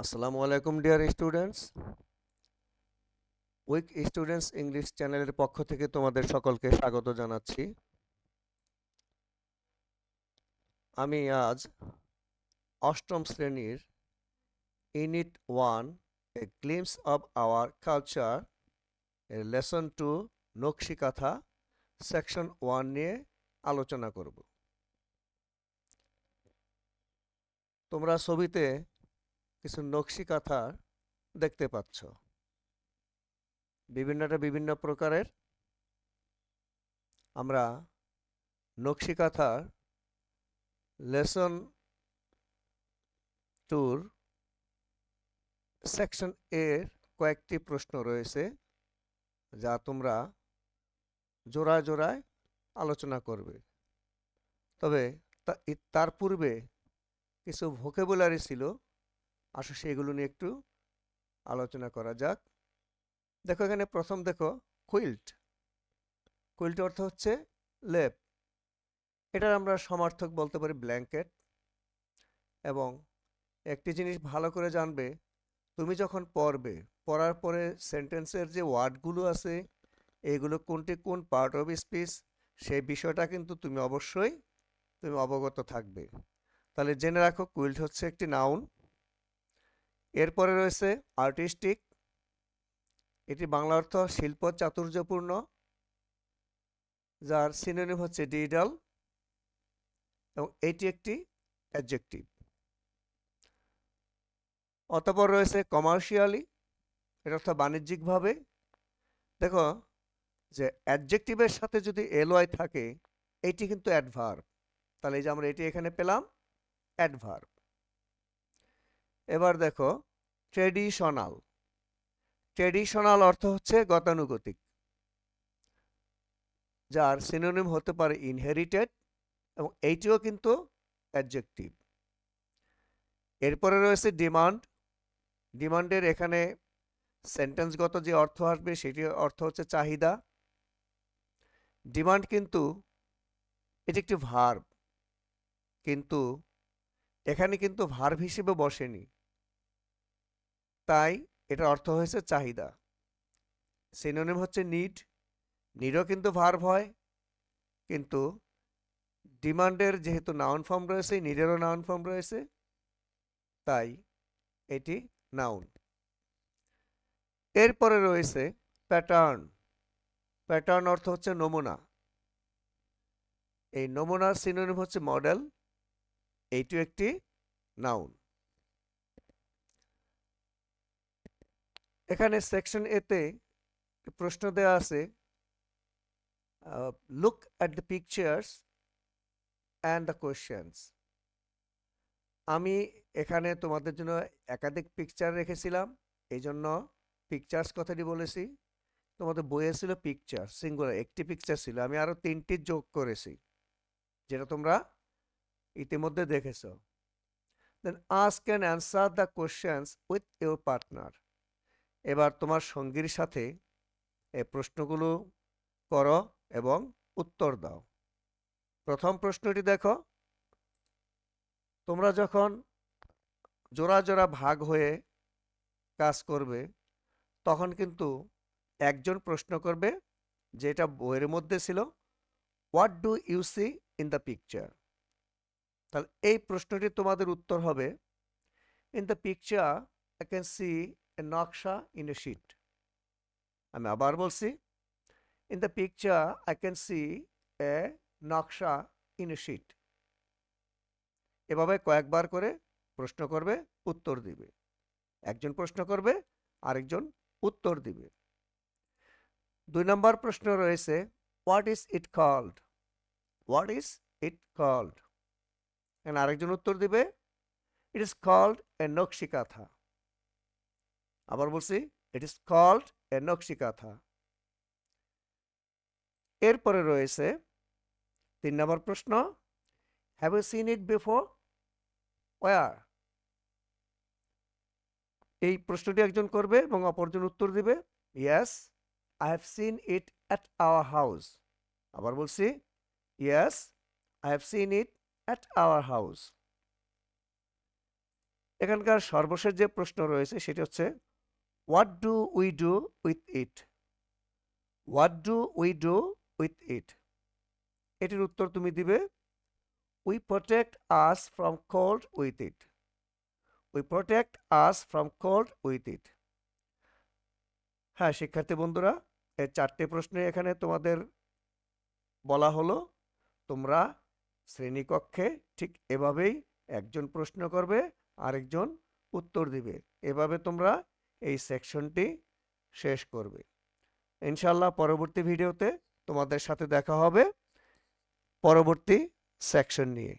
আসসালামু আলাইকুম dear students. Week students English চ্যানেলের পক্ষ থেকে তোমাদের সকলকে স্বাগত জানাচ্ছি। আমি আজ অষ্টম শ্রেণীর unit 1 A glimpse of our culture এর লেসন 2 নকশি কাঁথা সেকশন 1 নিয়ে আলোচনা করব। তোমরা ছবিতে কিছু নকশি কাঁথা দেখতে পাচ্ছ। বিভিন্ন প্রকারের। আমরা নকশি কাঁথার লেসন 2 সেকশন এর কয়েকটি প্রশ্ন রয়েছে যা তোমরা জোড়ায় জোড়ায় আলোচনা করবে। তবে তার পূর্বে কিছু ভোকাবুলারি ছিল, আসলে সেগুলো নিয়ে একটু আলোচনা করা যাক। দেখো এখানে প্রথম দেখো কুইল্ট। কুইল্ট অর্থ হচ্ছে লেপ। এটার আমরা সমার্থক বলতে পারি ব্ল্যাঙ্কেট। এবং একটি জিনিস ভালো করে জানবে, তুমি যখন পড়বে, পড়ার পরে সেন্টেন্সের যে ওয়ার্ডগুলো আছে এগুলো কোনটি কোন পার্ট অফ স্পিচ সেই বিষয়টা কিন্তু তুমি অবশ্যই অবগত থাকবে। তাহলে জেনে রাখো কুইল্ট হচ্ছে একটি নাউন। এরপরে রয়েছে আর্টিস্টিক। এটি বাংলা অর্থ শিল্প চাতুর্যপূর্ণ, যার সিনোনিম হচ্ছে ডিডাল, এবং এটি একটি অ্যাডজেক্টিভ। অতঃপর রয়েছে কমার্শিয়ালি। এর অর্থ বাণিজ্যিকভাবে। দেখো যে অ্যাডজেক্টিভের সাথে যদি এলওয়াই থাকে এটি কিন্তু অ্যাডভার্ব। তাহলে এই যে আমরা এটি এখানে পেলাম অ্যাডভার্ব। এবার দেখো ট্রেডিশনাল। ট্রেডিশনাল অর্থ হচ্ছে গতানুগতিক, যার সিনোনিম হতে পারে ইনহেরিটেড, এবং এইটিও কিন্তু অ্যাডজেক্টিভ। এরপরে রয়েছে ডিমান্ড। ডিমান্ডের এখানে সেন্টেন্সগত যে অর্থ আসবে সেটির অর্থ হচ্ছে চাহিদা। ডিমান্ড কিন্তু এটি একটি ভার্ব, কিন্তু এখানে কিন্তু ভার্ব হিসেবে বসেনি, তাই এটার অর্থ হয়েছে চাহিদা। সিনোনিম হচ্ছে নিড। নিডও কিন্তু ভার্ব হয়, কিন্তু ডিমান্ডের যেহেতু নাউন ফর্ম রয়েছে, নিডেরও নাউন ফর্ম রয়েছে, তাই এটি নাউন। এরপরে রয়েছে প্যাটার্ন। প্যাটার্ন অর্থ হচ্ছে নমুনা। এই নমুনার সিনোনিম হচ্ছে মডেল। এইটিও একটি নাউন। এখানে সেকশন এতে প্রশ্ন দেওয়া আছে, look at the pictures and the questions. আমি এখানে তোমাদের জন্য একাধিক পিকচার রেখেছিলাম, এই জন্য পিকচার্স কথাটি বলেছি। তোমাদের বইয়ে ছিল পিকচার সিঙ্গুলার, একটি পিকচার ছিল, আমি আরো 3টি যোগ করেছি, যেটা তোমরা ইতিমধ্যে দেখেছো। Then ask and answer the questions with your partner. এবার তোমার সঙ্গীর সাথে এই প্রশ্নগুলো করো এবং উত্তর দাও। প্রথম প্রশ্নটি দেখো, তোমরা যখন জোড়া জোড়া ভাগ হয়ে কাজ করবে তখন কিন্তু একজন প্রশ্ন করবে, যেটা বইয়ের মধ্যে ছিল, what do you see in the picture. তাহলে এই প্রশ্নটি তোমাদের উত্তর হবে, in the picture I can see a নকশা ইন এ শিট। আমি আবার বলছি, in the picture I can see a নকশা ইন এ শিট। এভাবে কয়েকবার করে প্রশ্ন করবে, উত্তর দিবে। একজন প্রশ্ন করবে, আরেকজন উত্তর দিবে। 2 নম্বর প্রশ্ন রয়েছে, what is it called. What is it called. এখানে আরেকজন উত্তর দিবে, ইট ইজ কল্ড এ নকশি কাঁথা। আবার বলছি, ইট ইজ কল্ড এ নকশি কাঁথা। এরপরে রয়েছে 3 নম্বর প্রশ্ন, have you seen it before. ওয়ার। এই প্রশ্নটি একজন করবে এবং অপরজন উত্তর দিবে, yes I have seen it at our house. আবার বলছি, yes I have seen it at our house. এখানকার সর্বশেষ যে প্রশ্ন রয়েছে সেটি হচ্ছে what do we do with it. What do we do with it, এটির উত্তর তুমি দিবে we protect us from cold with it. We protect us from cold with ইট। হ্যাঁ শিক্ষার্থী বন্ধুরা, এই 4টি প্রশ্নে এখানে তোমাদের বলা হলো, তোমরা শ্রেণীকক্ষে ঠিক এভাবেই একজন প্রশ্ন করবে, আরেকজন উত্তর দিবে, এভাবে তোমরা এই সেকশনটি শেষ করবে। ইনশাআল্লাহ পরবর্তী ভিডিওতে তোমাদের সাথে দেখা হবে পরবর্তী সেকশন নিয়ে।